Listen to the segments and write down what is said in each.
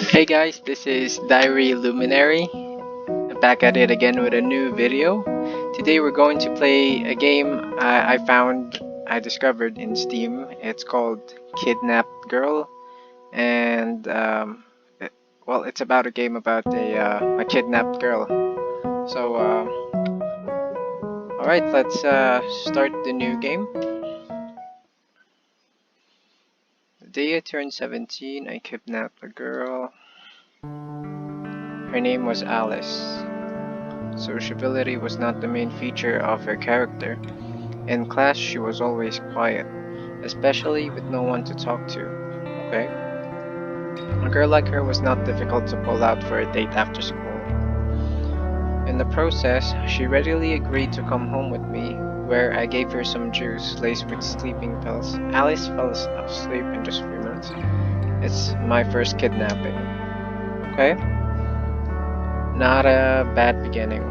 Hey guys, this is Diary Luminary, back at it again with a new video. Today we're going to play a game I discovered in Steam. It's called Kidnapped Girl, and it's about a game about a kidnapped girl. So, alright, let's start the new game. The day I turned 17, I kidnapped a girl. Her name was Alice. Sociability was not the main feature of her character. In class, she was always quiet, especially with no one to talk to. Okay? A girl like her was not difficult to pull out for a date after school. In the process, she readily agreed to come home with me, where I gave her some juice laced with sleeping pills. Alice fell asleep in just a few minutes. It's my first kidnapping. Okay? Not a bad beginning.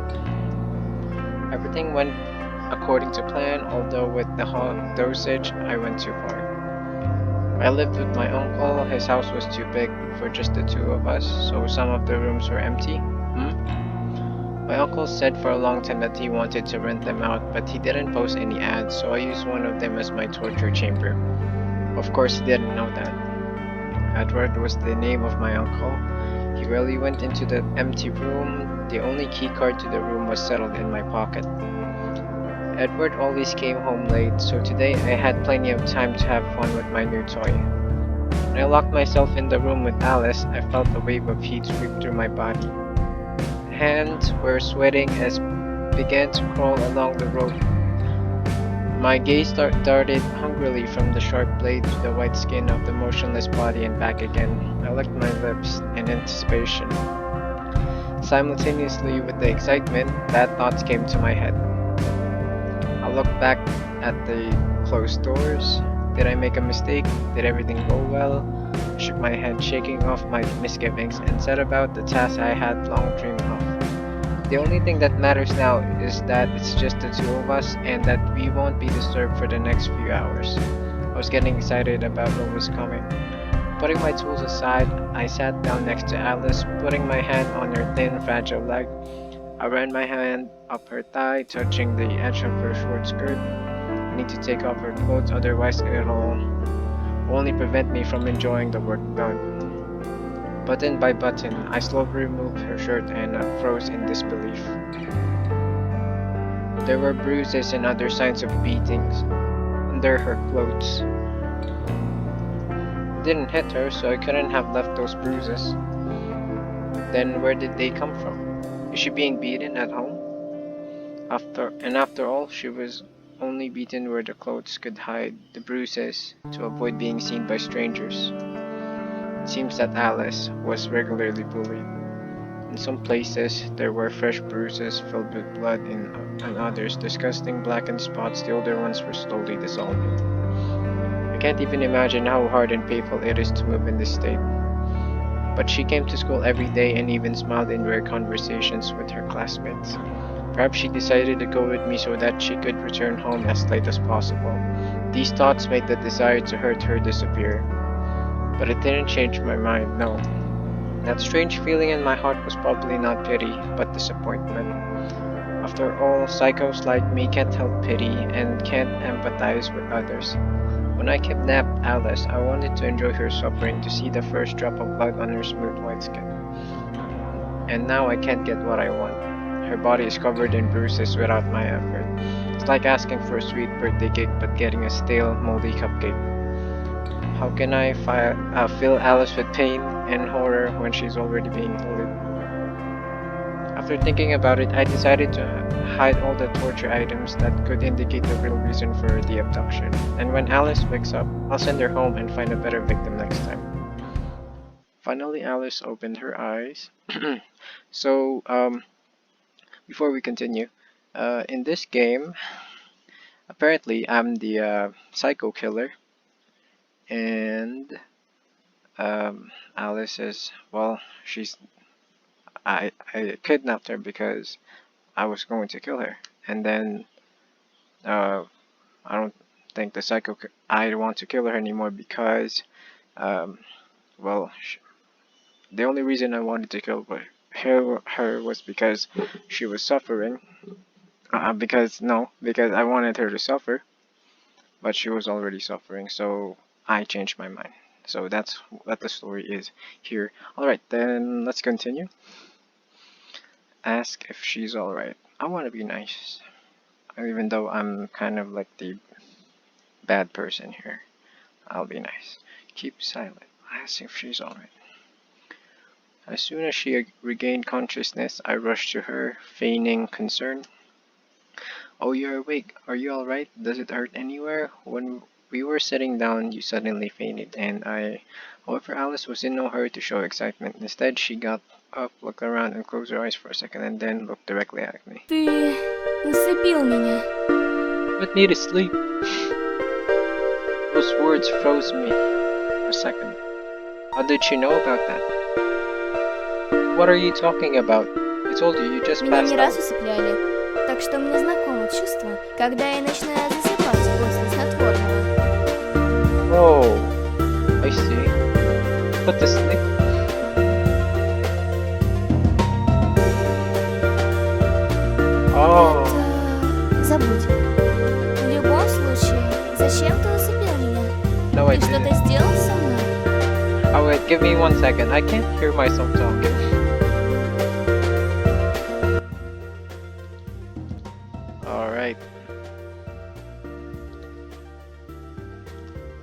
Everything went according to plan, although with the hot dosage, I went too far. I lived with my uncle. His house was too big for just the two of us, so some of the rooms were empty. My uncle said for a long time that he wanted to rent them out, but he didn't post any ads, so I used one of them as my torture chamber. Of course, he didn't know that. Edward was the name of my uncle. He rarely went into the empty room. The only key card to the room was settled in my pocket. Edward always came home late, so today I had plenty of time to have fun with my new toy. When I locked myself in the room with Alice, I felt a wave of heat sweep through my body. Hands were sweating as began to crawl along the rope. My gaze darted hungrily from the sharp blade to the white skin of the motionless body and back again. I licked my lips in anticipation. Simultaneously with the excitement, bad thoughts came to my head. I looked back at the closed doors. Did I make a mistake? Did everything go well? I shook my head, shaking off my misgivings, and set about the task I had long dreamed of. The only thing that matters now is that it's just the two of us and that we won't be disturbed for the next few hours. I was getting excited about what was coming. Putting my tools aside, I sat down next to Alice, putting my hand on her thin, fragile leg. I ran my hand up her thigh, touching the edge of her short skirt. I need to take off her clothes, otherwise it'll only prevent me from enjoying the work done. Button by button, I slowly removed her shirt and froze in disbelief. There were bruises and other signs of beatings under her clothes. I didn't hit her, so I couldn't have left those bruises. Then where did they come from? Is she being beaten at home? After all, she was only beaten where the clothes could hide the bruises to avoid being seen by strangers. It seems that Alice was regularly bullied. In some places, there were fresh bruises filled with blood, and others, disgusting blackened spots. The older ones were slowly dissolving. I can't even imagine how hard and painful it is to move in this state. But she came to school every day and even smiled in rare conversations with her classmates. Perhaps she decided to go with me so that she could return home as late as possible. These thoughts made the desire to hurt her disappear. But it didn't change my mind, no. That strange feeling in my heart was probably not pity, but disappointment. After all, psychos like me can't help pity and can't empathize with others. When I kidnapped Alice, I wanted to enjoy her suffering, to see the first drop of blood on her smooth white skin. And now I can't get what I want. Her body is covered in bruises without my effort. It's like asking for a sweet birthday cake but getting a stale, moldy cupcake. How can I fill Alice with pain and horror when she's already being bullied? After thinking about it, I decided to hide all the torture items that could indicate the real reason for the abduction. And when Alice wakes up, I'll send her home and find a better victim next time. Finally, Alice opened her eyes. So, before we continue, in this game, apparently I'm the psycho killer, and Alice is, well, I kidnapped her because I was going to kill her, and then uh, I don't think I want to kill her anymore because, um, well, The only reason I wanted to kill her was because she was suffering. Because I wanted her to suffer, but she was already suffering, so I changed my mind. So that's what the story is here. Alright, then let's continue. Ask if she's alright. I want to be nice, even though I'm kind of like the bad person here. I'll be nice. Keep silent. Ask if she's alright. As soon as she regained consciousness, I rushed to her, feigning concern. Oh, you're awake. Are you alright? Does it hurt anywhere? When we were sitting down, you suddenly fainted, However, Alice was in no hurry to show excitement. Instead, she got up, looked around, and closed her eyes for a second, and then looked directly at me. Ты усыпил меня. Put me to sleep. Those words froze me for a second. How did she know about that? What are you talking about? I told you just Меня passed не раз out. усыпляли, так что мне знакомо чувство, когда я начинаю засыпать после снотворного. Oh, I see. Put to sleep. Oh. Это... забудь. В любом случае, зачем ты усыпил меня? No, I Ты что-то didn't. сделал со мной? Oh wait, give me 1 second. I can't hear myself talking. Alright.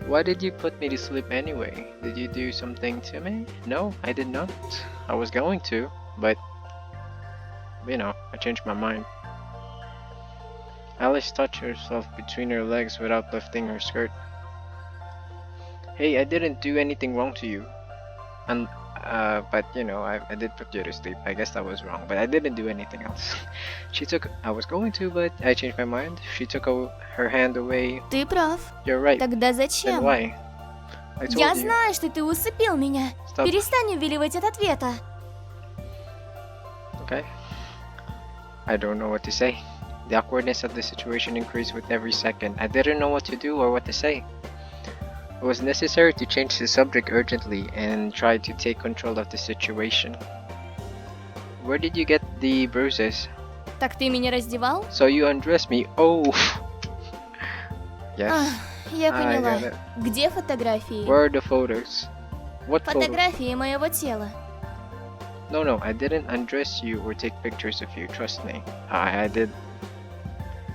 Why did you put me to sleep anyway? Did you do something to me? No, I did not. I was going to, but I changed my mind. Alice touched herself between her legs without lifting her skirt. Hey, I didn't do anything wrong to you. But I did put you to sleep. I guess that was wrong, but I didn't do anything else. I was going to, but I changed my mind. She took her hand away. Ты прав. You're right. Тогда Then зачем? why? I told Я you. знаю, что ты усыпил меня. Stop. Перестань увиливать от ответа. Okay. I don't know what to say. The awkwardness of the situation increased with every second. I didn't know what to do or what to say. It was necessary to change the subject urgently and try to take control of the situation. Where did you get the bruises? Так ты меня раздевал? So you undressed me. Oh. Yes. Я I поняла. got it. Где фотографии? Where are the photos? What photos? Фотографии моего тела. No, I didn't undress you or take pictures of you. Trust me. I did.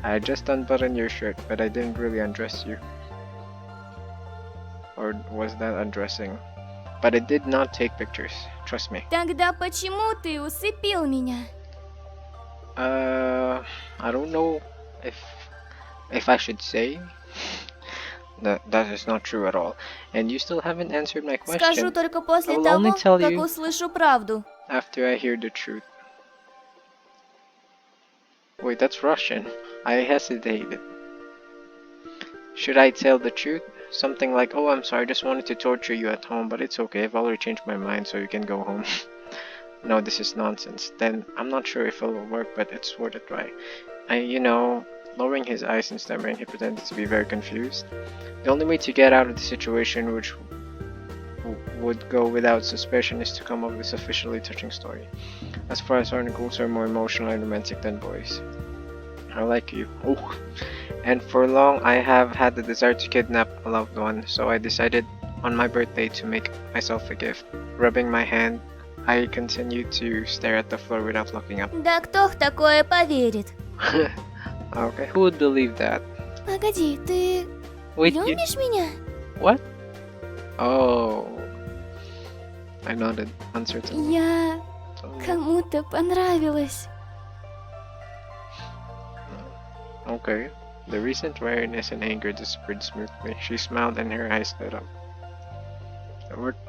I just unbuttoned your shirt, but I didn't really undress you. Or was that undressing? But I did not take pictures. Trust me. Тогда почему ты усыпил меня? I don't know if I should say that is not true at all. And you still haven't answered my Скажу question. только I после will only того, tell как you услышу правду. after I hear the truth. Wait, that's Russian. I hesitated. Should I tell the truth? Something like, oh, I'm sorry, I just wanted to torture you at home, but it's okay, I've already changed my mind, so you can go home. No, this is nonsense. Then I'm not sure if it will work, but it's worth a try. Lowering his eyes and stammering, he pretended to be very confused. The only way to get out of the situation, which would go without suspicion, is to come up with a sufficiently touching story. As far as articles are more emotional and romantic than boys. I like you. Oh. And for long I have had the desire to kidnap a loved one, so I decided on my birthday to make myself a gift. Rubbing my hand, I continued to stare at the floor without looking up. Да кто в такое поверит? Okay, who would believe that? Погоди, ты Wait, you... любишь меня? What? Oh. I nodded uncertainly. Я кому-то понравилась. Okay. The recent weariness and anger disappeared smoothly. She smiled and her eyes lit up. It worked.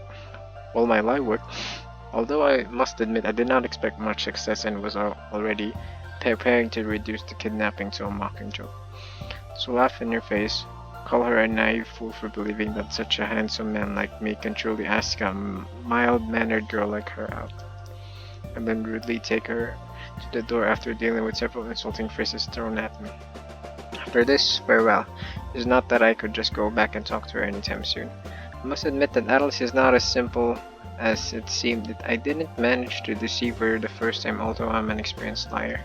Well, my lie worked. Although I must admit I did not expect much success and was already preparing to reduce the kidnapping to a mocking joke. So laugh in her face, call her a naive fool for believing that such a handsome man like me can truly ask a mild-mannered girl like her out, and then rudely take her to the door after dealing with several insulting phrases thrown at me. After this, farewell. It is not that I could just go back and talk to her anytime soon. I must admit that Alice is not as simple as it seemed that I didn't manage to deceive her the first time, although I'm an experienced liar.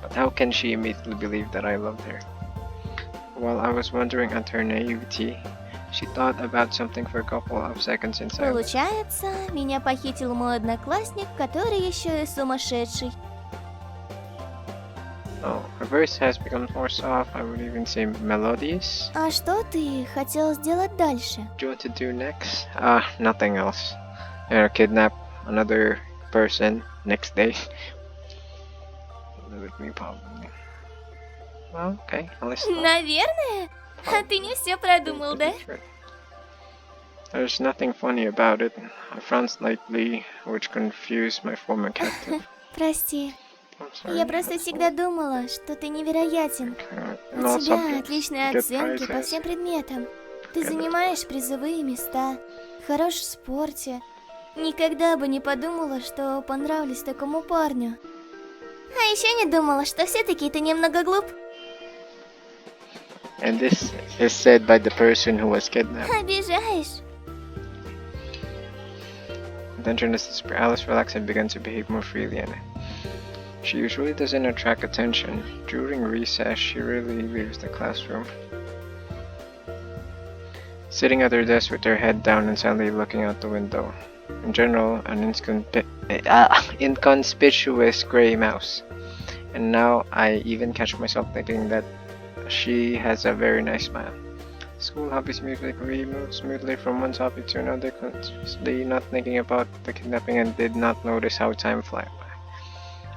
But how can she immediately believe that I loved her? While I was wondering at her naivety, she thought about something for a couple of seconds in silence. Получается, меня похитил мой одноклассник, который еще и сумасшедший. Oh, her voice has become more soft, I would even say melodious. А что ты хотел сделать дальше? What do you want to do next? Nothing else. Kidnap another person next day. Live with me, probably. Well, okay, Alice. Наверное? А ты не все продумал, да? There's nothing funny about it. I frowned slightly, which confused my former captive. Прости. I'm sorry. Я просто всегда думала, что ты невероятен. У тебя отличные оценки по всем предметам. Ты занимаешь призовые места, хорош в спорте. Никогда бы не подумала, что понравлюсь такому парню. А еще не думала, что все-таки ты немного глуп. And this is said by the person who was kidnapped. Обижаешь. Tensionless despair, Alice relaxed and began to behave more freely in it. She usually doesn't attract attention. During recess, she rarely leaves the classroom. Sitting at her desk with her head down and sadly looking out the window. In general, an inconspicuous gray mouse. And now I even catch myself thinking that she has a very nice smile. School hobbies musically moved smoothly from one topic to another, consciously not thinking about the kidnapping, and did not notice how time flew by.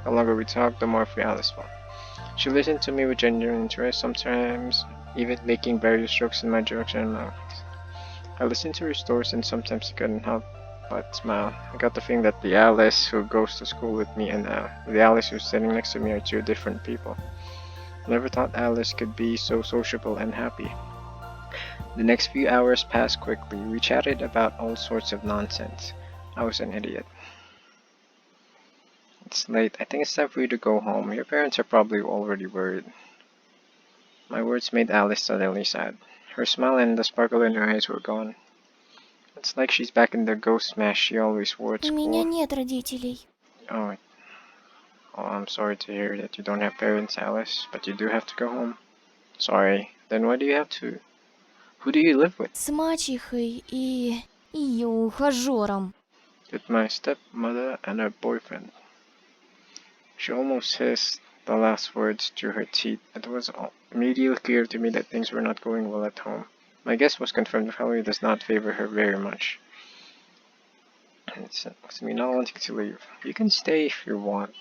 The longer we talked, the more free Alice felt. She listened to me with genuine interest, sometimes even making various jokes in my direction. I listened to her stories, and sometimes I couldn't help but smile. I got the feeling that the Alice who goes to school with me and the Alice who's sitting next to me are two different people. I never thought Alice could be so sociable and happy. The next few hours passed quickly. We chatted about all sorts of nonsense. I was an idiot. It's late. I think it's time for you to go home. Your parents are probably already worried. My words made Alice suddenly sad. Her smile and the sparkle in her eyes were gone. It's like she's back in the ghost mask she always wore at У school. меня нет родителей. Oh, I'm sorry to hear that you don't have parents, Alice, but you do have to go home. Sorry. Then why do you have to? Who do you live with? С мачехой и ее ухажером. With my stepmother and her boyfriend. She almost hissed the last words through her teeth. It was immediately clear to me that things were not going well at home. My guess was confirmed. The family does not favor her very much. It's me not wanting to leave. You can stay if you want.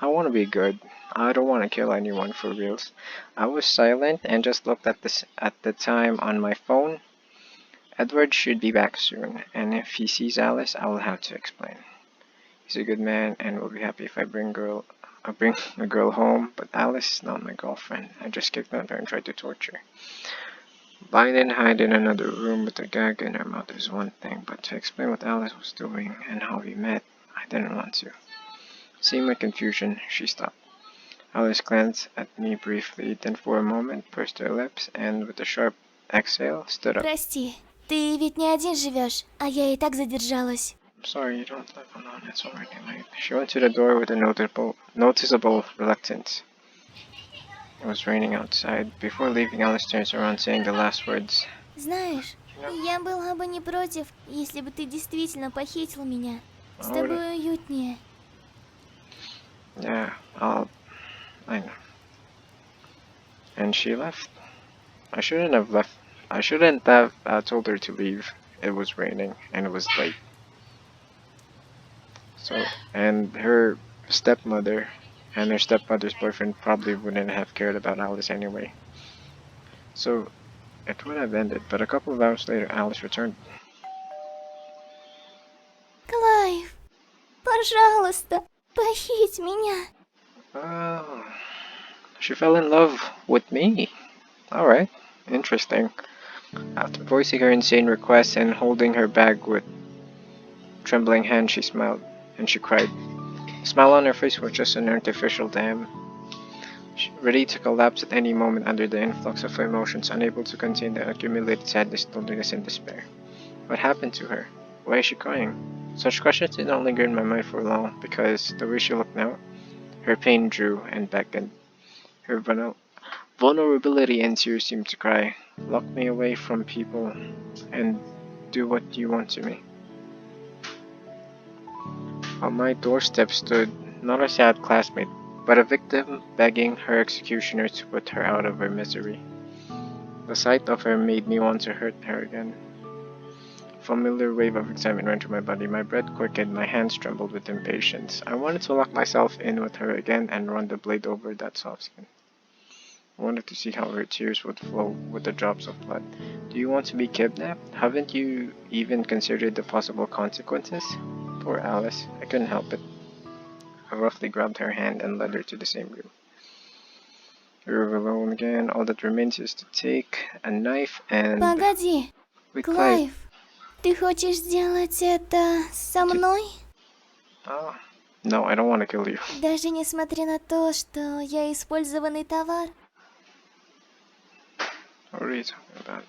I want to be good. I don't want to kill anyone for reals. I was silent and just looked at the time on my phone. Edward should be back soon, and if he sees Alice, I will have to explain. He's a good man and will be happy if I bring a girl home, but Alice is not my girlfriend. I just kicked her and tried to torture. Bind and hide in another room with a gag in her mouth is one thing, but to explain what Alice was doing and how we met, I didn't want to. Seeing my confusion, she stopped. Alice glanced at me briefly, then for a moment pursed her lips and, with a sharp exhale, stood up. Прости, ты ведь не один живешь, а я и так задержалась. I'm sorry, you don't live alone. It's already late. She went to the door with a noticeable reluctance. It was raining outside. Before leaving, Alice turns around, saying the last words. Знаешь, я была бы не против, если бы ты действительно похитил меня. С тобой уютнее. Yeah, I know. And she left. I shouldn't have left. I shouldn't have told her to leave. It was raining and it was late. So, and her stepmother and her stepmother's boyfriend probably wouldn't have cared about Alice anyway. So, it would have ended, but a couple of hours later, Alice returned. Клайв, пожалуйста, похить меня. Oh, she fell in love with me. Alright, interesting. After voicing her insane request and holding her bag with trembling hands, she smiled and she cried. The smile on her face was just an artificial dam, ready to collapse at any moment under the influx of emotions, unable to contain the accumulated sadness, loneliness, and despair. What happened to her? Why is she crying? Such questions did not linger in my mind for long, because the way she looked now, her pain drew and beckoned. Her vulnerability and tears seemed to cry, "Lock me away from people and do what you want to me." On my doorstep stood not a sad classmate, but a victim begging her executioner to put her out of her misery. The sight of her made me want to hurt her again. A familiar wave of excitement ran through my body. My breath quickened, my hands trembled with impatience. I wanted to lock myself in with her again and run the blade over that soft skin. I wanted to see how her tears would flow with the drops of blood. "Do you want to be kidnapped? Haven't you even considered the possible consequences?" Poor Alice. I couldn't help it. I roughly grabbed her hand and led her to the same room. We're alone again. All that remains is to take a knife and... Погоди, with Clive. Клайв, ты хочешь сделать это со мной? Oh, no, I don't want to kill you. Даже несмотря на то, что я использованный товар? What are you talking about?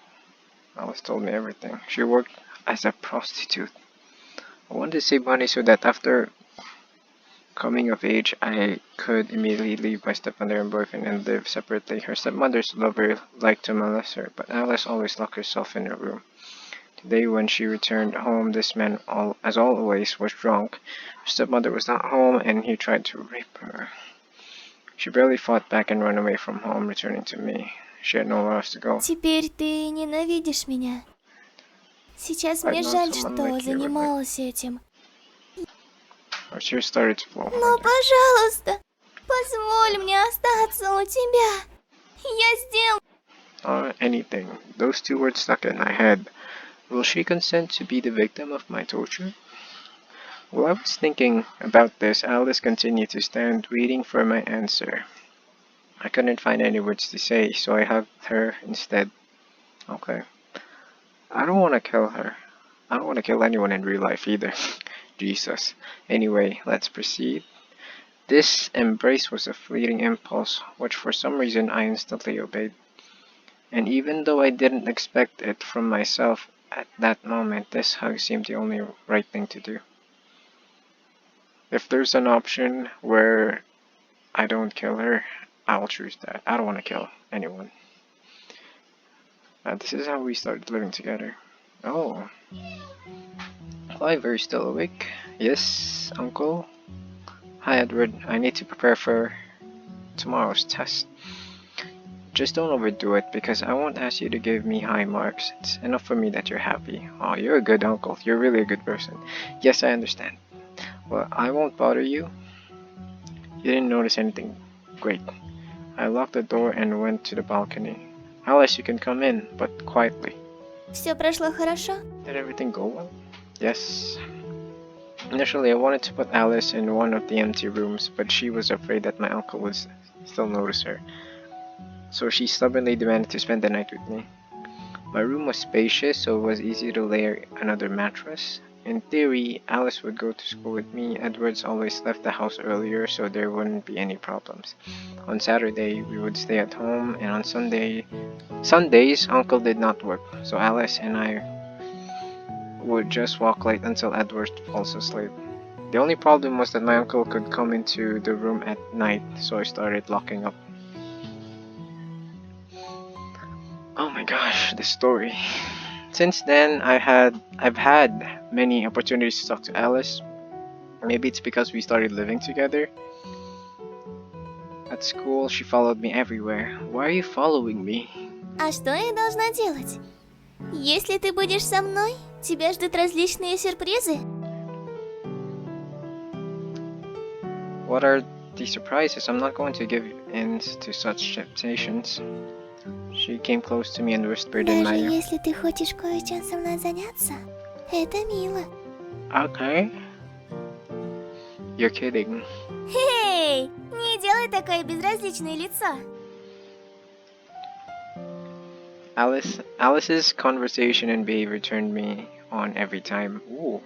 Alice told me everything. She worked as a prostitute. I wanted to save money so that after coming of age, I could immediately leave my stepmother and boyfriend and live separately. Her stepmother's lover liked to molest her, but Alice always locked herself in her room. Today, when she returned home, this man, as always, was drunk. Her stepmother was not home, and he tried to rape her. She barely fought back and ran away from home, returning to me. She had nowhere else to go. Теперь ты ненавидишь меня. Сейчас мне жаль, что занималась этим. Her tears started to flow. Но, пожалуйста, позволь мне остаться у тебя. Я сделаю... Anything. Those two words stuck in my head. Will she consent to be the victim of my torture? While I was thinking about this, Alice continued to stand, waiting for my answer. I couldn't find any words to say, so I hugged her instead. Okay. I don't want to kill her. I don't want to kill anyone in real life either. Jesus. Anyway, let's proceed. This embrace was a fleeting impulse, which for some reason I instantly obeyed. And even though I didn't expect it from myself at that moment, this hug seemed the only right thing to do. If there's an option where I don't kill her, I'll choose that. I don't want to kill anyone. This is how we started living together. Oh. Clive, are you still awake? Yes, Uncle. Hi, Edward. I need to prepare for tomorrow's test. Just don't overdo it, because I won't ask you to give me high marks. It's enough for me that you're happy. Oh, you're a good uncle. You're really a good person. Yes, I understand. Well, I won't bother you. You didn't notice anything. Great. I locked the door and went to the balcony. Alice, you can come in, but quietly. Все прошло хорошо? Did everything go well? Yes. Initially, I wanted to put Alice in one of the empty rooms, but she was afraid that my uncle would still notice her. So she stubbornly demanded to spend the night with me. My room was spacious, so it was easy to lay another mattress. In theory, Alice would go to school with me. Edwards always left the house earlier, so there wouldn't be any problems. On Saturday, we would stay at home, and on Sundays, Uncle did not work, so Alice and I would just walk late until Edward falls asleep. The only problem was that my uncle could come into the room at night, so I started locking up. Oh my gosh, this story. Since then, I've had many opportunities to talk to Alice. Maybe it's because we started living together. At school, she followed me everywhere. Why are you following me? А что я должна делать? Если ты будешь со мной, тебя ждут различные сюрпризы. What are the surprises? I'm not going to give in to such temptations. She came close to me and whispered in my ear. Даже если ты хочешь кое-чем со мной заняться, это мило. Okay. You're kidding. Эй, не делай такое безразличное лицо. Alice's conversation and behavior turned me on every time. Ooh.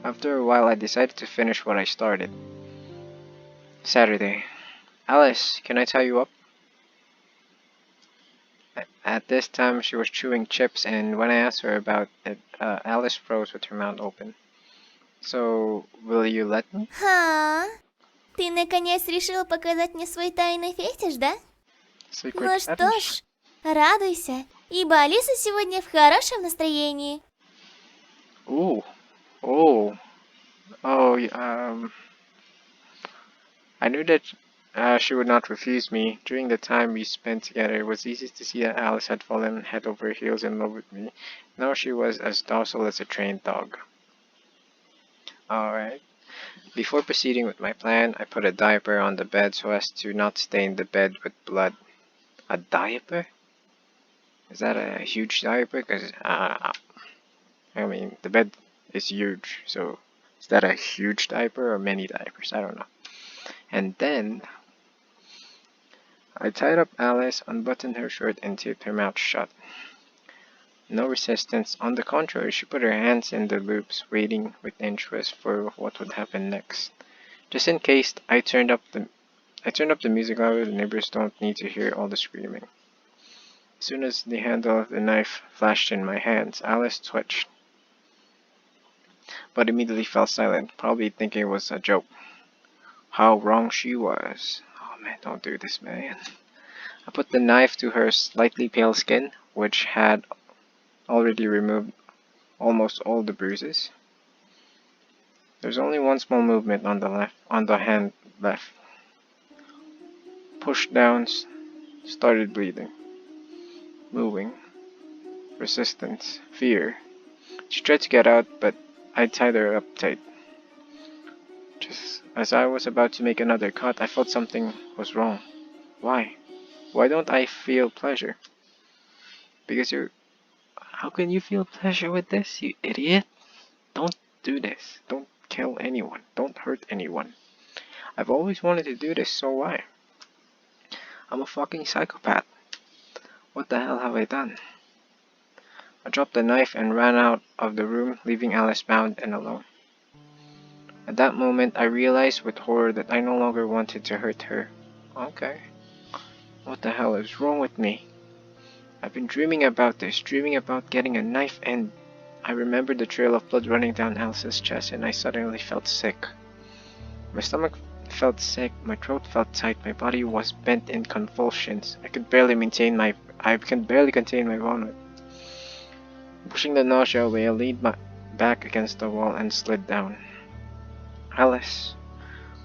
After a while, I decided to finish what I started. Saturday. Alice, can I tie you up? At this time, she was chewing chips, and when I asked her about it, Alice froze with her mouth open. So, will you let me? Ха? Ты наконец решил показать мне свой тайный фетиш, да? Secret Ну что fetish? ж, радуйся, ибо Алиса сегодня в хорошем настроении. Ooh. Oh. Oh, I knew that she would not refuse me. During the time we spent together, it was easy to see that Alice had fallen head over heels in love with me. Now she was as docile as a trained dog. Alright. Before proceeding with my plan, I put a diaper on the bed so as to not stain the bed with blood. A diaper? Is that a huge diaper? Because, I mean, the bed is huge, so is that a huge diaper or many diapers? I don't know. And then I tied up Alice, unbuttoned her shirt, and taped her mouth shut. No resistance. On the contrary, she put her hands in the loops, waiting with interest for what would happen next. Just in case, I turned up the music louder. The neighbors don't need to hear all the screaming. As soon as the handle of the knife flashed in my hands, Alice twitched, but immediately fell silent, probably thinking it was a joke. How wrong she was. Oh man, don't do this, man. I put the knife to her slightly pale skin, which had already removed almost all the bruises. There's only one small movement on the hand left. Pushed down, started bleeding. Moving. Resistance. Fear. She tried to get out, but I tied her up tight. Just as I was about to make another cut, I felt something was wrong. Why? Why don't I feel pleasure? Because you're... How can you feel pleasure with this, you idiot? Don't do this. Don't kill anyone. Don't hurt anyone. I've always wanted to do this, so why? I'm a fucking psychopath. What the hell have I done? I dropped the knife and ran out of the room, leaving Alice bound and alone. At that moment, I realized with horror that I no longer wanted to hurt her. Okay. What the hell is wrong with me? I've been dreaming about this, dreaming about getting a knife, and I remembered the trail of blood running down Alice's chest, and I suddenly felt sick. My stomach felt sick, my throat felt tight, my body was bent in convulsions. I could barely contain my vomit. Pushing the nausea away, I leaned my back against the wall and slid down. Alice,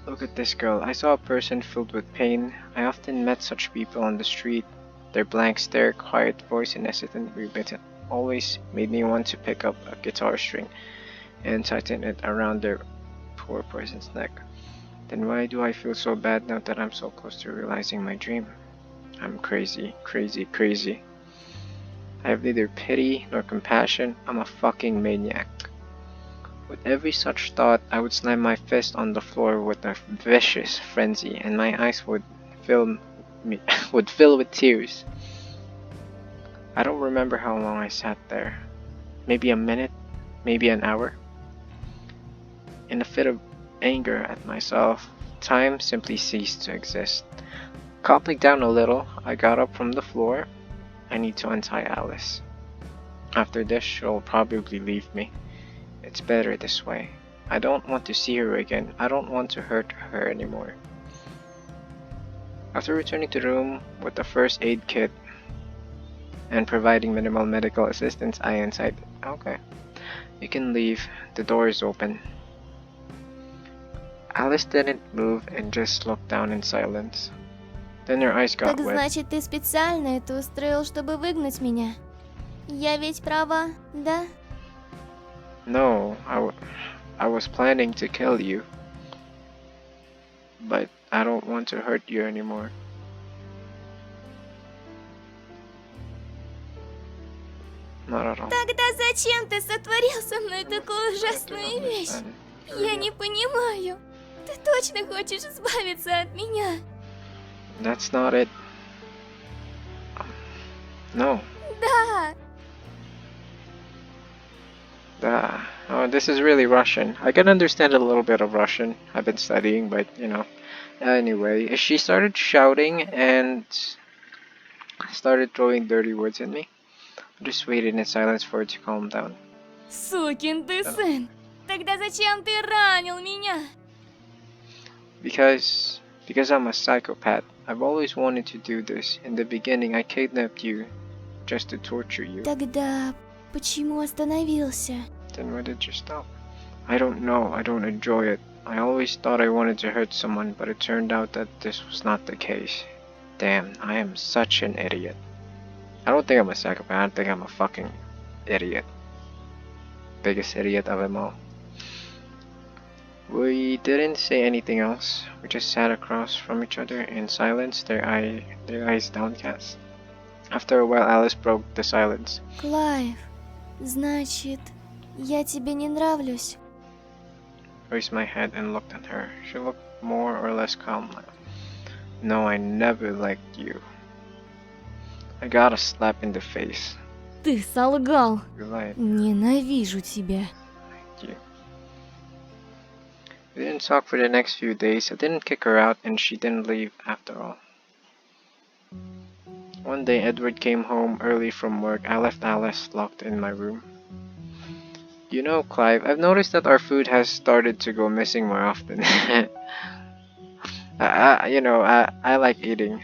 look at this girl. I saw a person filled with pain. I often met such people on the street. Their blank stare, quiet voice, and hesitant movement always made me want to pick up a guitar string and tighten it around their poor person's neck. Then why do I feel so bad now that I'm so close to realizing my dream? I'm crazy, crazy, crazy. I have neither pity nor compassion. I'm a fucking maniac. With every such thought, I would slam my fist on the floor with a vicious frenzy, and my eyes would fill with tears. I don't remember how long I sat there. Maybe a minute, maybe an hour. In a fit of anger at myself, time simply ceased to exist. Calming down a little, I got up from the floor. I need to untie Alice. After this, she'll probably leave me. It's better this way. I don't want to see her again. I don't want to hurt her anymore. After returning to the room with the first aid kit and providing minimal medical assistance, I inside. Okay. You can leave. The door is open. Alice didn't move and just looked down in silence. Then her eyes got Так wet. значит, ты специально это устроил, чтобы выгнать меня? Я ведь права, да? No, I was planning to kill you. But I don't want to hurt you anymore. Not at all. Тогда зачем ты сотворил со мной такую ужасную вещь? Я не понимаю. Ты точно хочешь избавиться от меня? That's not it. No. Да. Oh, this is really Russian. I can understand a little bit of Russian. I've been studying, but you know. Anyway, she started shouting and started throwing dirty words at me. I just waited in silence for her to calm down. Сукин ты сын. Тогда зачем ты ранил меня? Because I'm a psychopath. I've always wanted to do this. In the beginning, I kidnapped you just to torture you. Тогда почему остановился? Then why did you stop? I don't know. I don't enjoy it. I always thought I wanted to hurt someone, but it turned out that this was not the case. Damn, I am such an idiot. I don't think I'm a psychopath. I think I'm a fucking idiot. Biggest idiot of them all. We didn't say anything else. We just sat across from each other in silence, their eyes downcast. After a while, Alice broke the silence. Клайв, значит, я тебе не нравлюсь? I raised my head and looked at her. She looked more or less calm. No, I never liked you. I got a slap in the face. Ты солгал. You lied. Ненавижу тебя. Thank you. We didn't talk for the next few days. I didn't kick her out, and she didn't leave after all. One day, Edward came home early from work. I left Alice locked in my room. You know, Clive, I've noticed that our food has started to go missing more often. I like eating.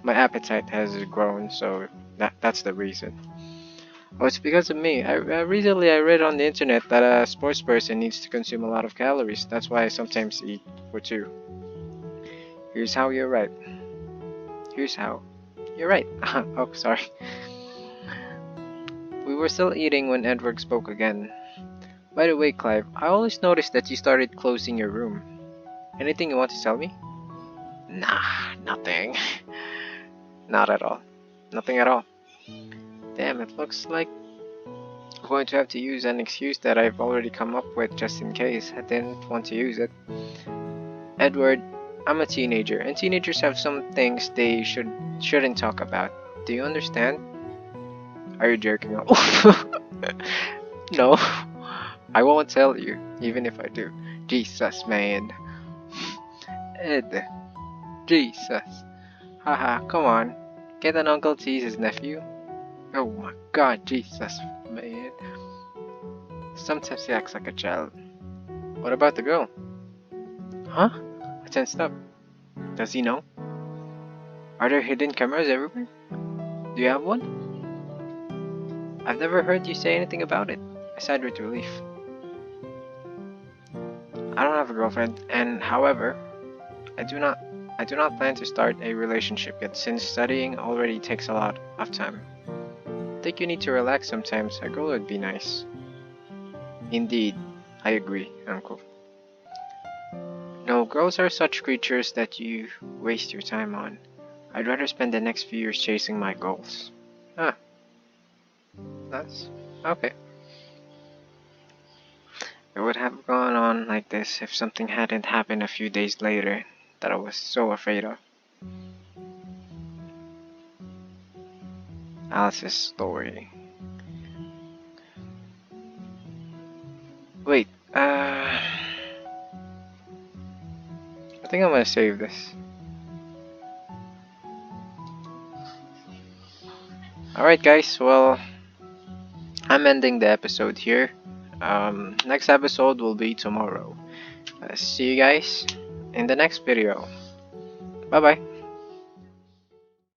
My appetite has grown, so that's the reason. Oh, it's because of me. Recently I read on the internet that a sports person needs to consume a lot of calories. That's why I sometimes eat for two. Here's how you're right. Here's how. You're right. Oh, sorry. We were still eating when Edward spoke again. By the way, Clive, I always noticed that you started closing your room. Anything you want to tell me? Nah, nothing. Not at all. Nothing at all. Damn, it looks like I'm going to have to use an excuse that I've already come up with just in case. I didn't want to use it. Edward, I'm a teenager, and teenagers have some things they shouldn't talk about. Do you understand? Are you jerking off? No, I won't tell you, even if I do. Jesus, man. Ed, Jesus. Haha, come on. Get an uncle tease his nephew? Oh my god, Jesus, man. Sometimes he acts like a child. What about the girl? Huh? I tensed up. Does he know? Are there hidden cameras everywhere? Do you have one? I've never heard you say anything about it. I sighed with relief. I don't have a girlfriend, and however, I do not plan to start a relationship yet, since studying already takes a lot of time. I think you need to relax sometimes. A girl would be nice. Indeed, I agree, Uncle. No, girls are such creatures that you waste your time on. I'd rather spend the next few years chasing my goals. Huh. That's okay. It would have gone on like this if something hadn't happened a few days later that I was so afraid of. Alice's story. Wait, I think I'm gonna save this. Alright guys, well, I'm ending the episode here. Next episode will be tomorrow. See you guys in the next video. Bye bye.